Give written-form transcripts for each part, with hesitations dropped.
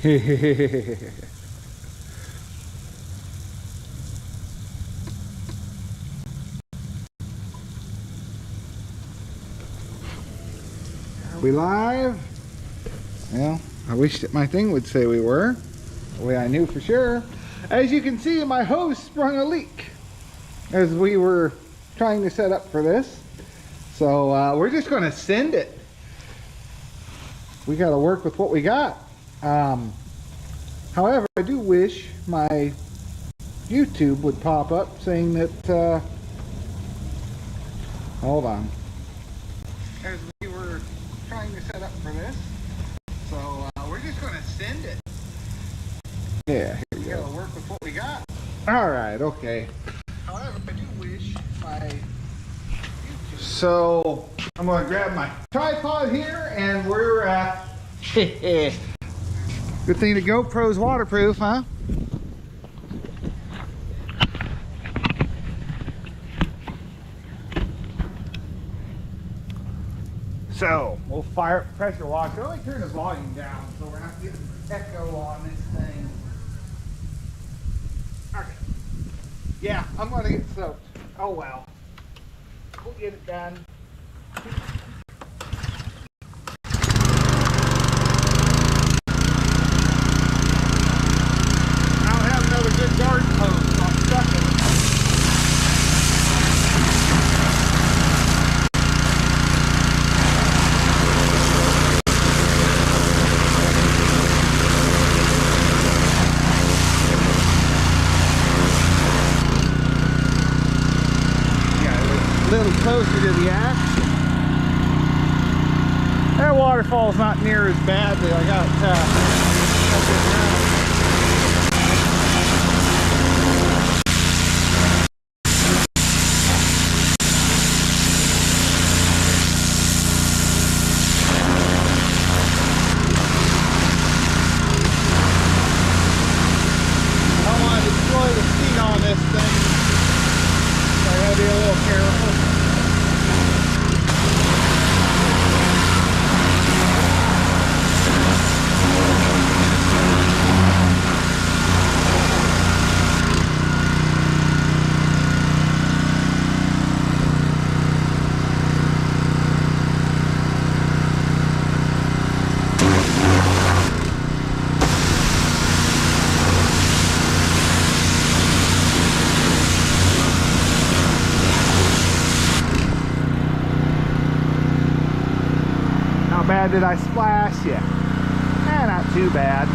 Are we live? Well, I wish that my thing would say we were. The way I knew for sure. As you can see, my hose sprung a leak as we were trying to set up for this. So we're just going to send it. We got to work with what we got. However, I do wish my YouTube would pop up saying that, hold on. As we were trying to set up for this. So we're just going to send it. Yeah, here we go. Gotta work with what we got. Alright, okay. However, I do wish my YouTube... So, I'm going to grab my tripod here and we're good thing the GoPro's waterproof, huh? So, we'll fire up the pressure washer. Only turn the volume down so we're not getting echo on this thing. Okay. Yeah, I'm going to get soaked. Oh well. We'll get it done. I don't have another good garden hose, so I'm stuck in it. Closer to the action. That waterfall's not near as badly. I got I don't want to destroy the seat on this thing, so I gotta be a little careful. How bad did I splash you? Not too bad.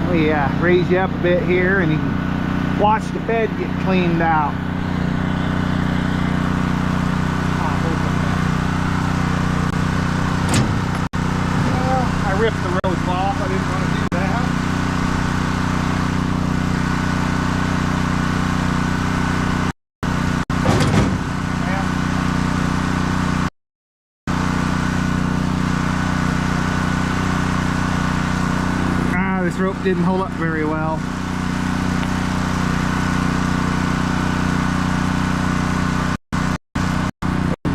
We raise you up a bit here and you can watch the bed get cleaned out. Well, I ripped the roads off. I didn't want to do that. This rope didn't hold up very well.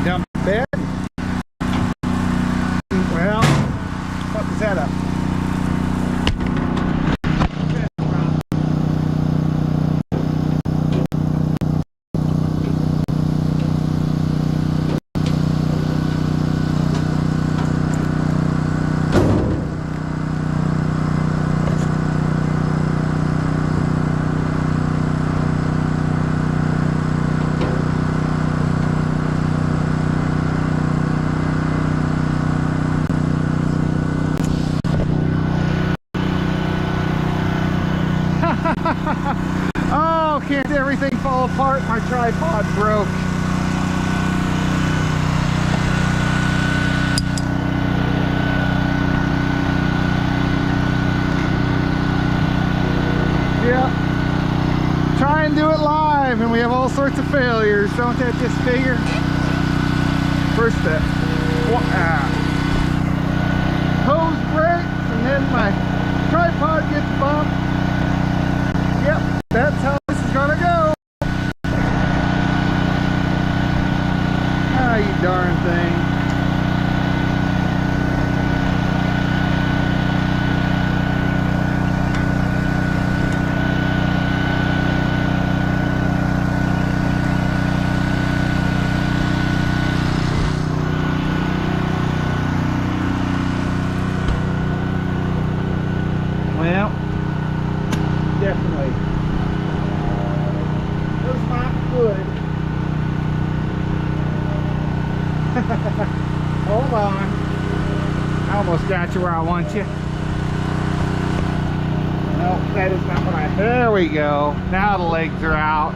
Dump the bed. Well, fuck is that up? Oh, can't everything fall apart? My tripod broke. Yeah. Try and do it live and we have all sorts of failures. Don't that just figure? First step. Hose breaks and then my tripod gets bumped. Yep, that's how this is gonna go. Ah, you darn thing. on. I almost got you where I want you. No, that is not what I... There we go. Now the legs are out.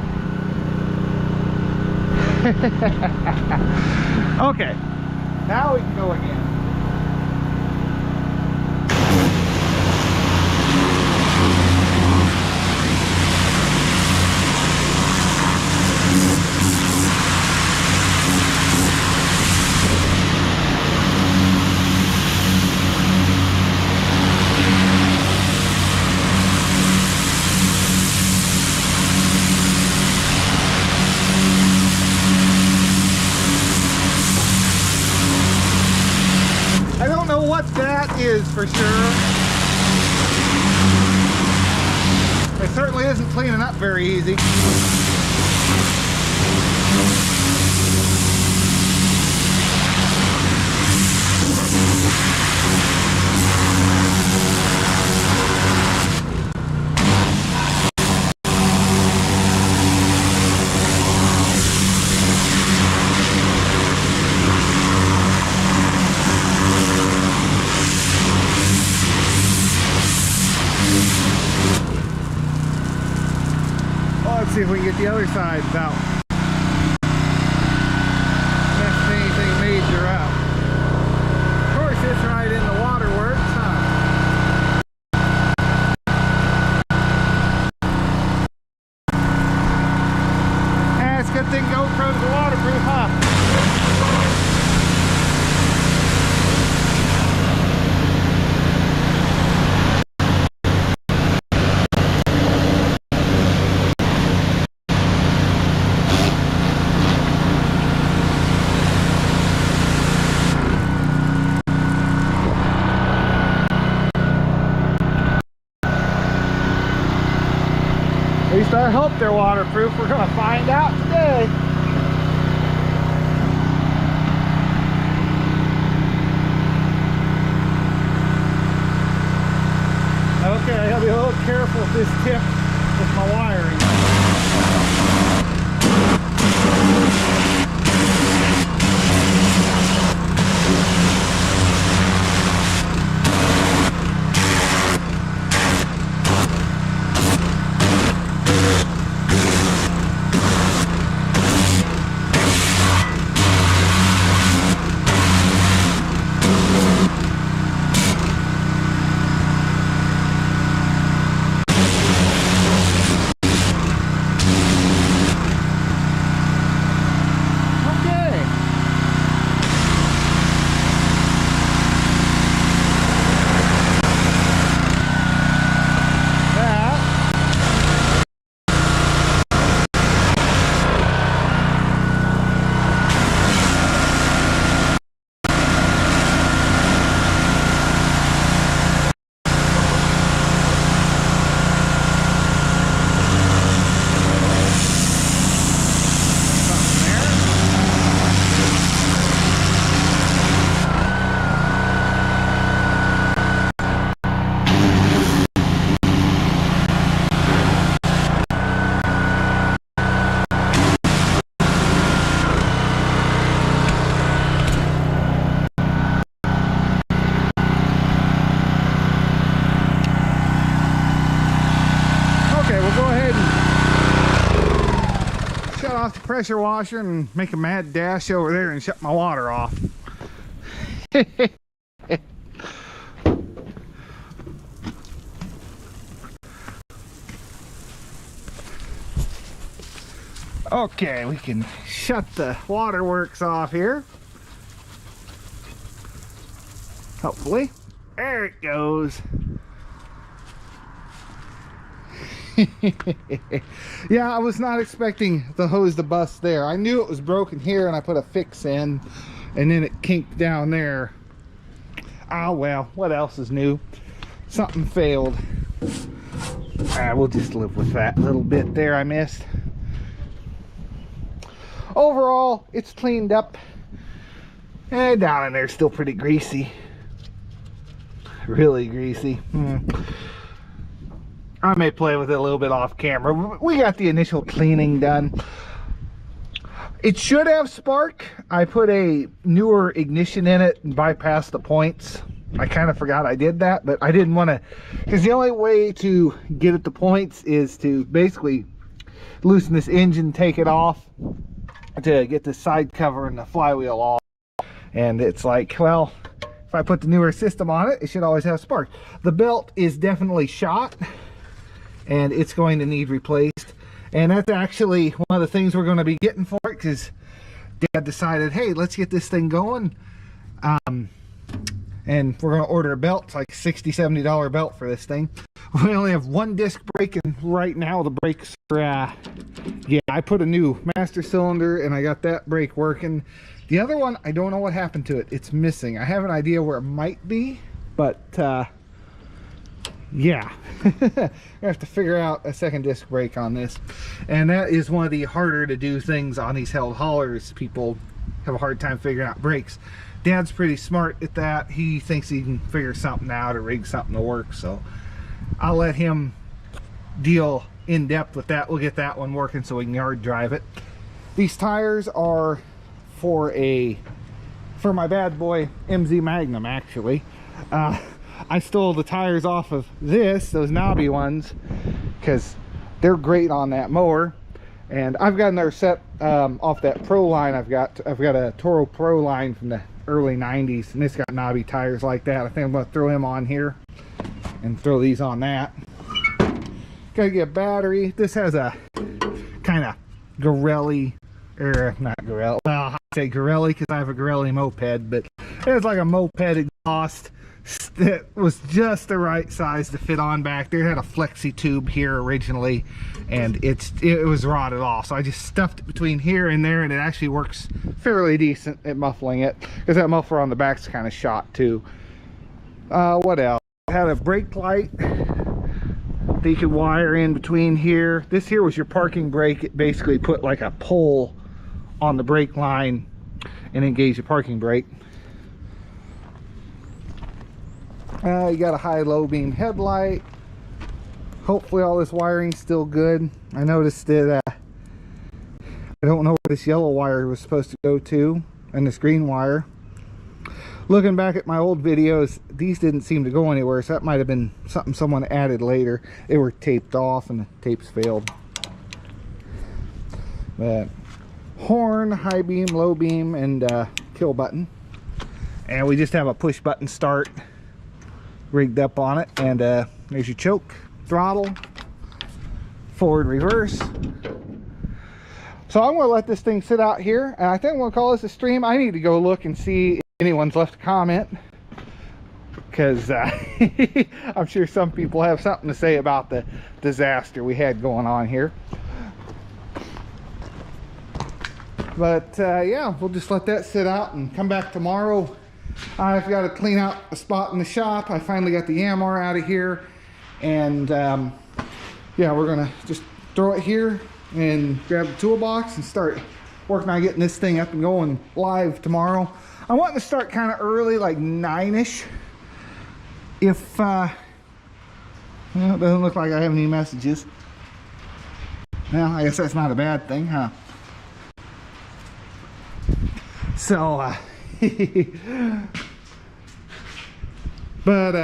Okay. Now we can go again. I don't know what that is for sure. It certainly isn't cleaning up very easy. Let's see if we can get the other side without messing anything major up. Of course, it's right in the waterworks, huh? It's a good thing GoPro's waterproof, huh? At least I hope they're waterproof. We're going to find out today. Okay, I gotta be a little careful with this tip with my wiring. Off the pressure washer and make a mad dash over there and shut my water off. Okay, we can shut the waterworks off here. Hopefully. There it goes. Yeah, I was not expecting the hose to bust there. I knew it was broken here and I put a fix in and then it kinked down there. Ah, well, what else is new? Something failed. We'll just live with that little bit there I missed. Overall, it's cleaned up. Down in there still pretty greasy. Really greasy. I may play with it a little bit off camera. We got the initial cleaning done. It should have spark. I put a newer ignition in it and bypassed the points. I kind of forgot I did that, but I didn't want to, because the only way to get at the points is to basically loosen this engine, take it off to get the side cover and the flywheel off. And it's like, well, if I put the newer system on it, it should always have spark. The belt is definitely shot and it's going to need replaced. And that's actually one of the things we're going to be getting for it, because Dad decided, hey, let's get this thing going. And we're going to order a belt. It's like $60–70 belt for this thing. We only have one disc brake, and right now the brakes are, yeah, I put a new master cylinder and I got that brake working. The other one, I don't know what happened to it. It's missing. I have an idea where it might be, but yeah. I have to figure out a second disc brake on this. And that is one of the harder to do things on these held haulers. People have a hard time figuring out brakes. Dad's pretty smart at that. He thinks he can figure something out or rig something to work, so I'll let him deal in depth with that. We'll get that one working so we can yard drive it. These tires are for my bad boy MZ Magnum, actually. I stole the tires off of those knobby ones, because they're great on that mower. And I've got another set off that Pro line. I've got a Toro Pro line from the early 90s, and it's got knobby tires like that. I think I'm going to throw him on here and throw these on that. Gotta get a battery. This has a kind of Gorelli, or not Gorelli, well, I say Gorelli because I have a Gorelli moped, but it's like a moped exhaust that was just the right size to fit on back there. It had a flexi tube here originally, and it was rotted off, so I just stuffed it between here and there, and it actually works fairly decent at muffling it, because that muffler on the back's kind of shot too. What else? It had a brake light that you could wire in between here. This here was your parking brake. It basically put like a pole on the brake line and engage the parking brake. You got a high-low beam headlight. Hopefully all this wiring's still good. I noticed that I don't know where this yellow wire was supposed to go to, and this green wire. Looking back at my old videos, these didn't seem to go anywhere, so that might have been something someone added later. They were taped off and the tapes failed. But horn, high beam, low beam, and kill button. And we just have a push button start rigged up on it. And there's your choke, throttle, forward, reverse. So I'm going to let this thing sit out here, and I think I'm going to call this a stream. I need to go look and see if anyone's left a comment, because I'm sure some people have something to say about the disaster we had going on here. But yeah, we'll just let that sit out and come back tomorrow. I've got to clean out a spot in the shop. I finally got the Yamar out of here, and yeah, we're gonna just throw it here and grab the toolbox and start working on getting this thing up and going live tomorrow. I want to start kind of early, like 9ish. If well, it doesn't look like I have any messages. Well, I guess that's not a bad thing, huh? So but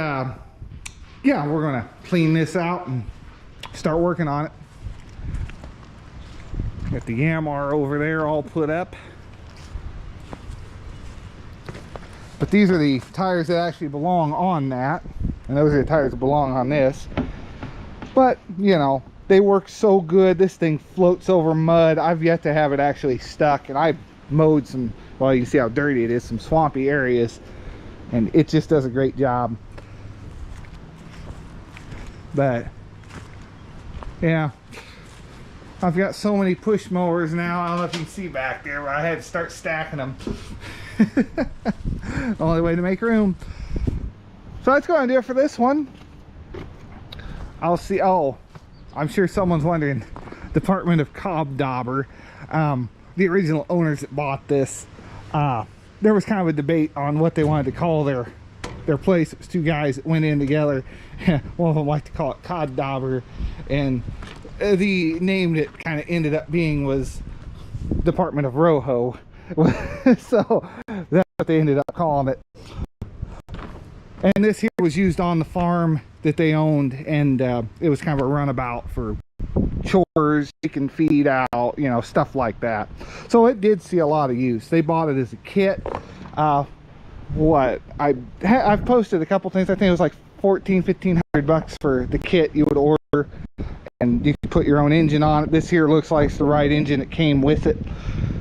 yeah, we're gonna clean this out and start working on it. Got the Yamar over there all put up, but these are the tires that actually belong on that, and those are the tires that belong on this. But you know, they work so good. This thing floats over mud. I've yet to have it actually stuck, and I mowed some, well, you can see how dirty it is, some swampy areas, and it just does a great job. But yeah, I've got so many push mowers now. I don't know if you can see back there, but I had to start stacking them. The only way to make room. So that's going to do it for this one. I'll see. Oh, I'm sure someone's wondering, Department of Cobb Dauber, the original owners that bought this, there was kind of a debate on what they wanted to call their place. It was two guys that went in together. One of them liked to call it Cod Dauber, and the name that kind of ended up being was Department of Rojo. So that's what they ended up calling it. And this here was used on the farm that they owned, and it was kind of a runabout for chores, taking feed out, you know, stuff like that. So it did see a lot of use. They bought it as a kit. I've posted a couple things. I think it was like $1,400-1,500 for the kit you would order, and you could put your own engine on it. This here looks like it's the right engine that came with it.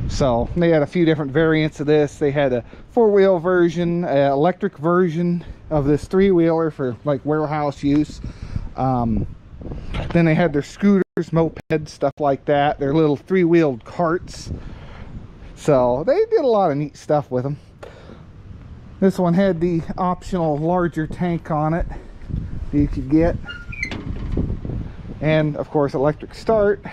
So they had a few different variants of this. They had a 4-wheel version, an electric version of this 3-wheeler for like warehouse use. Then they had their scooters, mopeds, stuff like that. Their little 3-wheeled carts. So they did a lot of neat stuff with them. This one had the optional larger tank on it that you could get. And of course, electric start.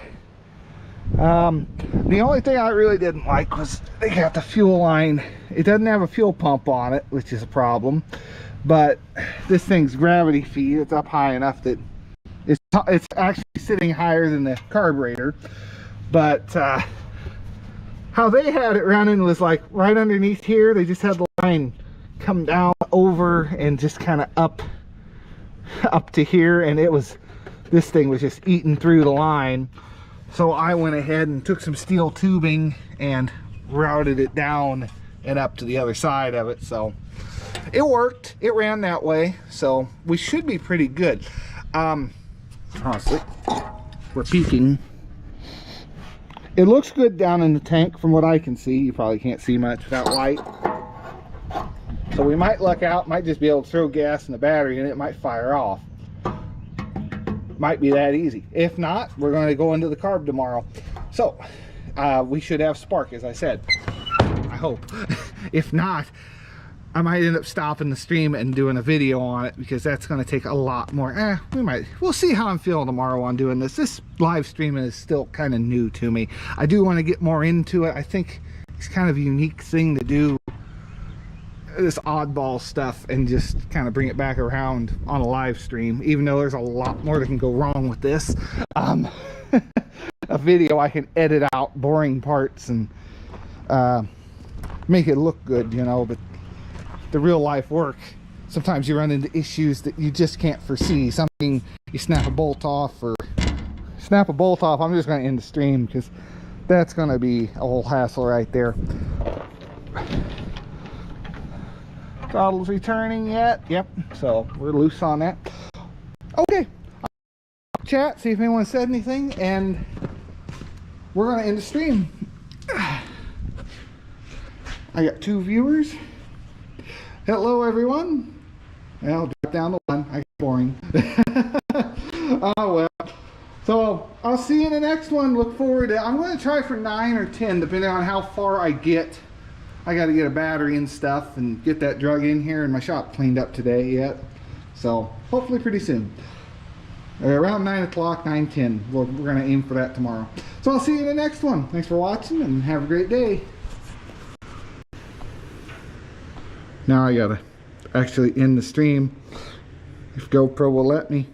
The only thing I really didn't like was they got the fuel line. It doesn't have a fuel pump on it, which is a problem. But this thing's gravity feed. It's up high enough that it's actually sitting higher than the carburetor. But how they had it running was like right underneath here. They just had the line come down over and just kind of up to here, and this thing was just eating through the line. So I went ahead and took some steel tubing and routed it down and up to the other side of it. So it worked. It ran that way. So we should be pretty good. Honestly, we're peeking. It looks good down in the tank from what I can see. You probably can't see much without light. So we might luck out, might just be able to throw gas in the battery and it might fire off. Might be that easy. If not, we're going to go into the carb tomorrow. So we should have spark, as I said. I hope. If not, I might end up stopping the stream and doing a video on it, because that's going to take a lot more. We'll see how I'm feeling tomorrow on doing this. This live streaming is still kind of new to me. I do want to get more into it. I think it's kind of a unique thing to do, this oddball stuff, and just kind of bring it back around on a live stream, even though there's a lot more that can go wrong with this. A video, I can edit out boring parts and make it look good, you know, but the real life work, sometimes you run into issues that you just can't foresee. Something, you snap a bolt off, I'm just going to end the stream, because that's going to be a whole hassle right there. Throttle's returning yet? Yep. So we're loose on that. Okay. I'll chat, see if anyone said anything, and we're going to end the stream. I got 2 viewers. Hello, everyone. I'll drop down the 1. I get boring. Oh, well. So I'll see you in the next one. Look forward to it. I'm going to try for 9 or 10, depending on how far I get. I got to get a battery and stuff and get that drug in here, and my shop cleaned up today yet. So hopefully pretty soon. Around 9 o'clock, 9:10. We're going to aim for that tomorrow. So I'll see you in the next one. Thanks for watching, and have a great day. Now I got to actually end the stream, if GoPro will let me.